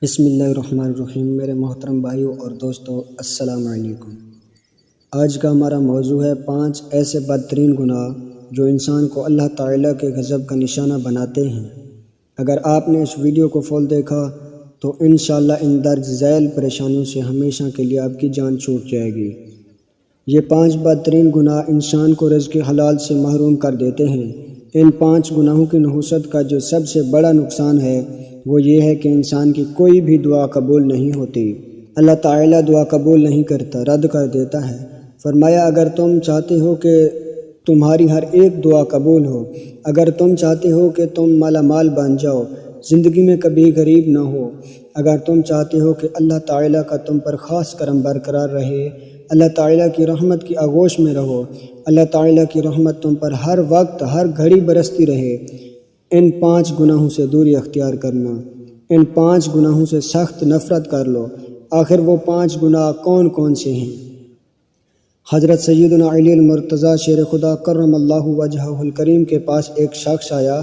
بسم اللہ الرحمن الرحیم۔ میرے محترم بھائیوں اور دوستوں، السلام علیکم۔ آج کا ہمارا موضوع ہے 5 ایسے بدترین گناہ جو انسان کو اللہ تعالیٰ کے غضب کا نشانہ بناتے ہیں۔ اگر آپ نے اس ویڈیو کو فل دیکھا تو انشاءاللہ ان درج ذیل پریشانیوں سے ہمیشہ کے لیے آپ کی جان چھوٹ جائے گی۔ یہ 5 بدترین گناہ انسان کو رزق حلال سے محروم کر دیتے ہیں۔ ان 5 گناہوں کی نحوست کا جو سب سے بڑا نقصان ہے وہ یہ ہے کہ انسان کی کوئی بھی دعا قبول نہیں ہوتی۔ اللہ تعالیٰ دعا قبول نہیں کرتا، رد کر دیتا ہے۔ فرمایا اگر تم چاہتے ہو کہ تمہاری ہر ایک دعا قبول ہو، اگر تم چاہتے ہو کہ تم مالا مال بن جاؤ، زندگی میں کبھی غریب نہ ہو، اگر تم چاہتے ہو کہ اللہ تعالیٰ کا تم پر خاص کرم برقرار رہے، اللہ تعالیٰ کی رحمت کی آغوش میں رہو، اللہ تعالیٰ کی رحمت تم پر ہر وقت ہر گھڑی برستی رہے، ان 5 گناہوں سے دوری اختیار کرنا، ان 5 گناہوں سے سخت نفرت کر لو۔ آخر وہ 5 گناہ کون کون سے ہیں؟ حضرت سیدنا علی المرتضیٰ شیر خدا کرم اللہ وجہہ الکریم کے پاس ایک شخص آیا،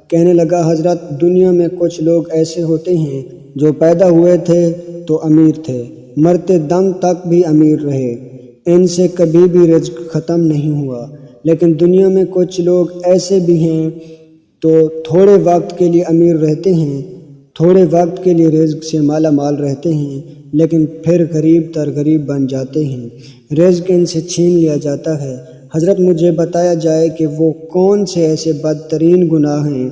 کہنے لگا حضرت دنیا میں کچھ لوگ ایسے ہوتے ہیں جو پیدا ہوئے تھے تو امیر تھے، مرتے دم تک بھی امیر رہے، ان سے کبھی بھی رزق ختم نہیں ہوا، لیکن دنیا میں کچھ لوگ ایسے بھی ہیں تو تھوڑے وقت کے لیے امیر رہتے ہیں، تھوڑے وقت کے لیے رزق سے مالا مال رہتے ہیں، لیکن پھر غریب تر غریب بن جاتے ہیں، رزق ان سے چھین لیا جاتا ہے۔ حضرت مجھے بتایا جائے کہ وہ کون سے ایسے بدترین گناہ ہیں؟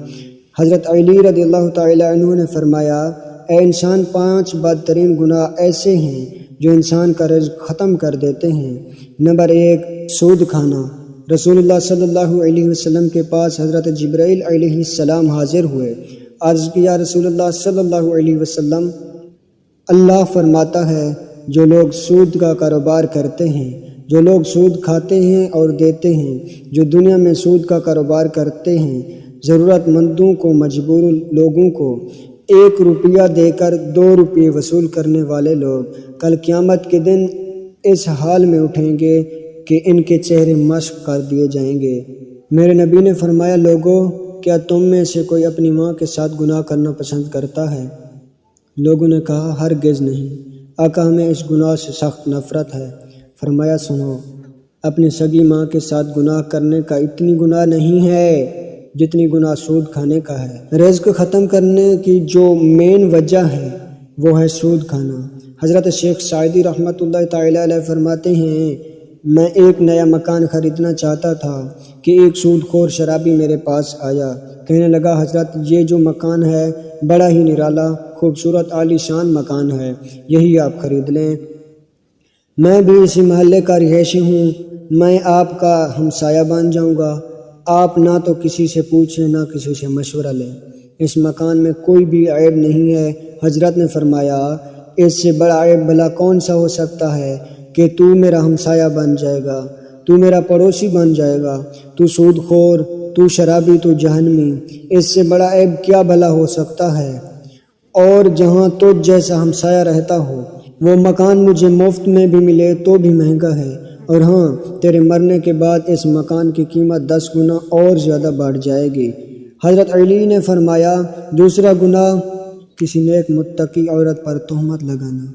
حضرت علی رضی اللہ تعالیٰ عنہ نے فرمایا، اے انسان 5 بدترین گناہ ایسے ہیں جو انسان کا رزق ختم کر دیتے ہیں۔ نمبر 1، سود کھانا۔ رسول اللہ صلی اللہ علیہ وسلم کے پاس حضرت جبرائیل علیہ السلام حاضر ہوئے، عرض کیا رسول اللہ صلی اللہ علیہ وسلم، اللہ فرماتا ہے جو لوگ سود کا کاروبار کرتے ہیں، جو لوگ سود کھاتے ہیں اور دیتے ہیں، جو دنیا میں سود کا کاروبار کرتے ہیں، ضرورت مندوں کو، مجبور لوگوں کو 1 روپیہ دے کر 2 روپے وصول کرنے والے لوگ کل قیامت کے دن اس حال میں اٹھیں گے کہ ان کے چہرے مشق کر دیے جائیں گے۔ میرے نبی نے فرمایا، لوگوں کیا تم میں سے کوئی اپنی ماں کے ساتھ گناہ کرنا پسند کرتا ہے؟ لوگوں نے کہا ہرگز نہیں، آقا ہمیں اس گناہ سے سخت نفرت ہے۔ فرمایا سنو، اپنی سگی ماں کے ساتھ گناہ کرنے کا اتنی گناہ نہیں ہے جتنی گناہ سود کھانے کا ہے۔ رزق ختم کرنے کی جو مین وجہ ہے وہ ہے سود کھانا۔ حضرت شیخ سعدی رحمۃ اللہ تعالیٰ علیہ فرماتے ہیں، میں ایک نیا مکان خریدنا چاہتا تھا کہ ایک سود خور شرابی میرے پاس آیا، کہنے لگا حضرت یہ جو مکان ہے بڑا ہی نرالا خوبصورت عالی شان مکان ہے، یہی آپ خرید لیں، میں بھی اسی محلے کا رہائشی ہوں، میں آپ کا ہمسایہ بن جاؤں گا، آپ نہ تو کسی سے پوچھیں نہ کسی سے مشورہ لیں، اس مکان میں کوئی بھی عیب نہیں ہے۔ حضرت نے فرمایا، اس سے بڑا عیب بھلا کون سا ہو سکتا ہے کہ تو میرا ہمسایہ بن جائے گا، تو میرا پڑوسی بن جائے گا، تو سود خور، تو شرابی، تو جہنمی، اس سے بڑا عیب کیا بھلا ہو سکتا ہے؟ اور جہاں تجھ جیسا ہمسایہ رہتا ہو وہ مکان مجھے مفت میں بھی ملے تو بھی مہنگا ہے، اور ہاں تیرے مرنے کے بعد اس مکان کی قیمت 10 گنا اور زیادہ بڑھ جائے گی۔ حضرت علی نے فرمایا، دوسرا گناہ کسی نیک متقی عورت پر تہمت لگانا۔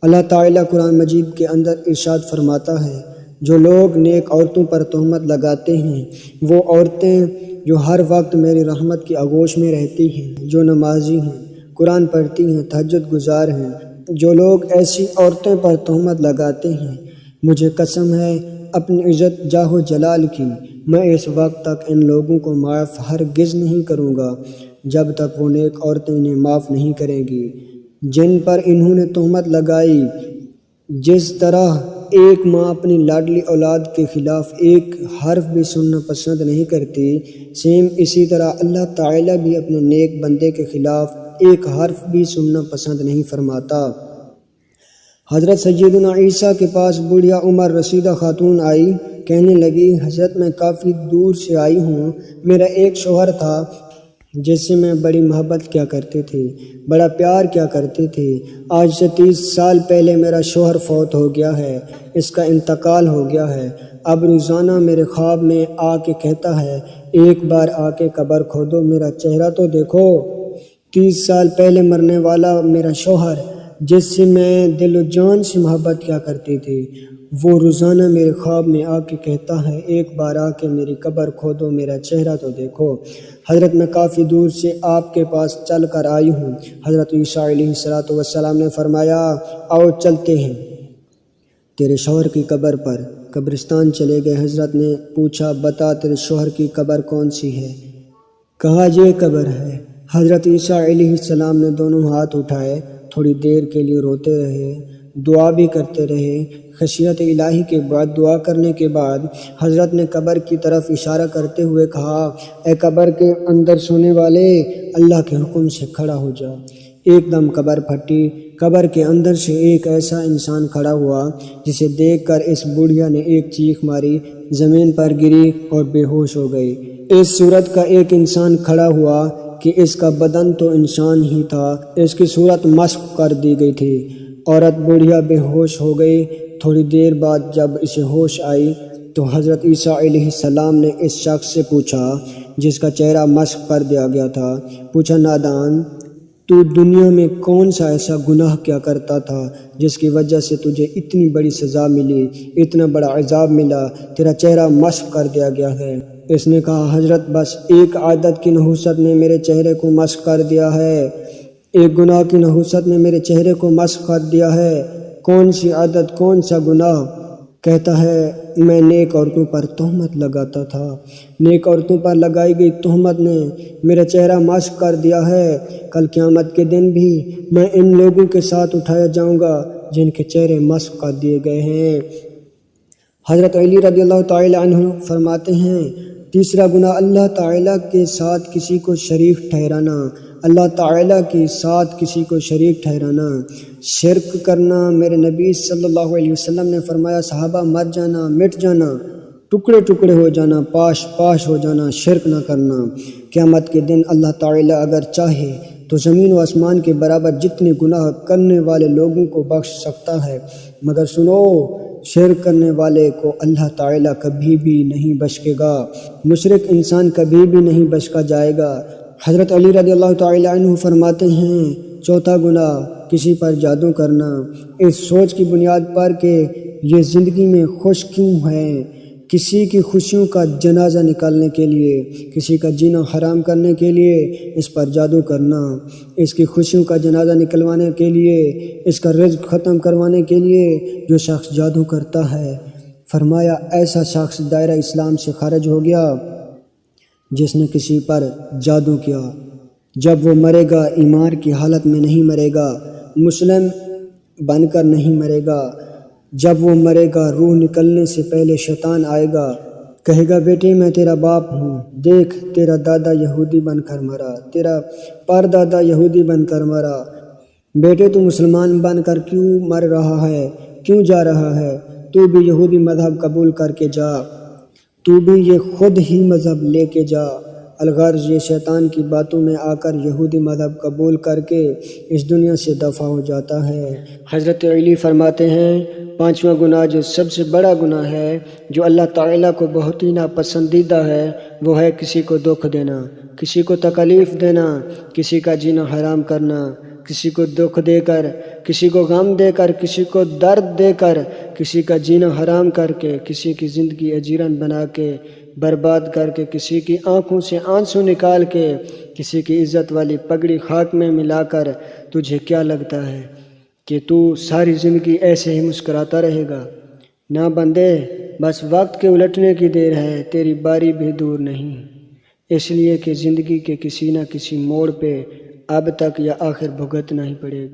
اللہ تعالیٰ قرآن مجید کے اندر ارشاد فرماتا ہے، جو لوگ نیک عورتوں پر تہمت لگاتے ہیں وہ عورتیں جو ہر وقت میری رحمت کی آغوش میں رہتی ہیں، جو نمازی ہیں، قرآن پڑھتی ہیں، تہجد گزار ہیں، جو لوگ ایسی عورتیں پر تہمت لگاتے ہیں، مجھے قسم ہے اپنی عزت جاہ و جلال کی، میں اس وقت تک ان لوگوں کو معاف ہرگز نہیں کروں گا جب تک وہ نیک عورتیں انہیں معاف نہیں کریں گی جن پر انہوں نے تہمت لگائی۔ جس طرح ایک ماں اپنی لاڈلی اولاد کے خلاف ایک حرف بھی سننا پسند نہیں کرتی، سیم اسی طرح اللہ تعالیٰ بھی اپنے نیک بندے کے خلاف ایک حرف بھی سننا پسند نہیں فرماتا۔ حضرت سیدنا عیسیٰ کے پاس بوڑھیا عمر رسیدہ خاتون آئی، کہنے لگی حضرت میں کافی دور سے آئی ہوں، میرا ایک شوہر تھا جس سے میں بڑی محبت کیا کرتی تھی، بڑا پیار کیا کرتی تھی، آج سے 30 سال پہلے میرا شوہر فوت ہو گیا ہے، اس کا انتقال ہو گیا ہے، اب روزانہ میرے خواب میں آ کے کہتا ہے ایک بار آ کے قبر کھودو، میرا چہرہ تو دیکھو۔ 30 سال پہلے مرنے والا میرا شوہر، جس سے میں دل و جان سے محبت کیا کرتی تھی، وہ روزانہ میرے خواب میں آ کے کہتا ہے ایک بار آ کے میری قبر کھودو، میرا چہرہ تو دیکھو۔ حضرت میں کافی دور سے آپ کے پاس چل کر آئی ہوں۔ حضرت عیسیٰ علیہ السلام نے فرمایا آؤ چلتے ہیں تیرے شوہر کی قبر پر۔ قبرستان چلے گئے۔ حضرت نے پوچھا بتا تیرے شوہر کی قبر کون سی ہے؟ کہا یہ قبر ہے۔ حضرت عیسیٰ علیہ السلام نے دونوں ہاتھ اٹھائے، تھوڑی دیر کے لیے روتے رہے، دعا بھی کرتے رہے۔ خشیت الہی کے بعد دعا کرنے کے بعد حضرت نے قبر کی طرف اشارہ کرتے ہوئے کہا اے قبر کے اندر سونے والے، اللہ کے حکم سے کھڑا ہو جا۔ ایک دم قبر پھٹی۔ قبر کے اندر سے ایک ایسا انسان کھڑا ہوا جسے دیکھ کر اس بوڑھیا نے ایک چیخ ماری، زمین پر گری اور بے ہوش ہو گئی۔ اس صورت کا ایک انسان کھڑا ہوا کہ اس کا بدن تو انسان ہی تھا، اس کی صورت مسخ کر دی گئی تھی۔ عورت بوڑھیا بے ہوش ہو گئی۔ تھوڑی دیر بعد جب اسے ہوش آئی تو حضرت عیسیٰ علیہ السلام نے اس شخص سے پوچھا جس کا چہرہ مسخ کر دیا گیا تھا، پوچھا نادان، تو دنیا میں کون سا ایسا گناہ کیا کرتا تھا جس کی وجہ سے تجھے اتنی بڑی سزا ملی، اتنا بڑا عذاب ملا، تیرا چہرہ مسخ کر دیا گیا ہے؟ اس نے کہا حضرت بس ایک عادت کی نحوست نے میرے چہرے کو مسخ کر دیا ہے، ایک گناہ کی نحوست نے میرے چہرے کو مسخ کر دیا ہے۔ کون سی عادت، کون سا گناہ؟ کہتا ہے میں نیک عورتوں پر تہمت لگاتا تھا، نیک عورتوں پر لگائی گئی تہمت نے میرا چہرہ مسخ کر دیا ہے۔ کل قیامت کے دن بھی میں ان لوگوں کے ساتھ اٹھایا جاؤں گا جن کے چہرے مسخ کر دیے گئے ہیں۔ حضرت علی رضی اللہ تعالی عنہ فرماتے ہیں تیسرا گناہ اللہ تعالیٰ کے ساتھ کسی کو شریک ٹھہرانا، اللہ تعالیٰ کے ساتھ کسی کو شریک ٹھہرانا، شرک کرنا۔ میرے نبی صلی اللہ علیہ وسلم نے فرمایا صحابہ مر جانا، مٹ جانا، ٹکڑے ٹکڑے ہو جانا، پاش پاش ہو جانا، شرک نہ کرنا۔ قیامت کے دن اللہ تعالیٰ اگر چاہے تو زمین و آسمان کے برابر جتنے گناہ کرنے والے لوگوں کو بخش سکتا ہے، مگر سنو شرک کرنے والے کو اللہ تعالیٰ کبھی بھی نہیں بخشے گا، مشرک انسان کبھی بھی نہیں بخشا جائے گا۔ حضرت علی رضی اللہ تعالیٰ عنہ فرماتے ہیں چوتھا گناہ کسی پر جادو کرنا، اس سوچ کی بنیاد پر کہ یہ زندگی میں خوش کیوں ہے، کسی کی خوشیوں کا جنازہ نکالنے کے لیے، کسی کا جینا حرام کرنے کے لیے اس پر جادو کرنا، اس کی خوشیوں کا جنازہ نکلوانے کے لیے، اس کا رزق ختم کروانے کے لیے جو شخص جادو کرتا ہے، فرمایا ایسا شخص دائرہ اسلام سے خارج ہو گیا جس نے کسی پر جادو کیا۔ جب وہ مرے گا ایمان کی حالت میں نہیں مرے گا، مسلم بن کر نہیں مرے گا۔ جب وہ مرے گا روح نکلنے سے پہلے شیطان آئے گا، کہے گا بیٹے میں تیرا باپ ہوں، دیکھ تیرا دادا یہودی بن کر مرا، تیرا پردادا یہودی بن کر مرا، بیٹے تو مسلمان بن کر کیوں مر رہا ہے، کیوں جا رہا ہے؟ تو بھی یہودی مذہب قبول کر کے جا، تو بھی یہ خود ہی مذہب لے کے جا۔ الغرض یہ شیطان کی باتوں میں آ کر یہودی مذہب قبول کر کے اس دنیا سے دفع ہو جاتا ہے۔ حضرت علی فرماتے ہیں پانچواں گناہ جو سب سے بڑا گناہ ہے، جو اللہ تعالیٰ کو بہت ہی ناپسندیدہ ہے، وہ ہے کسی کو دکھ دینا، کسی کو تکلیف دینا، کسی کا جینا حرام کرنا، کسی کو دکھ دے کر، کسی کو غم دے کر، کسی کو درد دے کر، کسی کا جینا حرام کر کے، کسی کی زندگی اجیرن بنا کے، برباد کر کے، کسی کی آنکھوں سے آنسو نکال کے، کسی کی عزت والی پگڑی خاک میں ملا کر۔ تجھے کیا لگتا ہے کہ تو ساری زندگی ایسے ہی مسکراتا رہے گا؟ نہ بندے، بس وقت کے الٹنے کی دیر ہے، تیری باری بھی دور نہیں، اس لیے کہ زندگی کے کسی نہ کسی موڑ پہ اب تک یا آخر بھگتنا ہی پڑے گا۔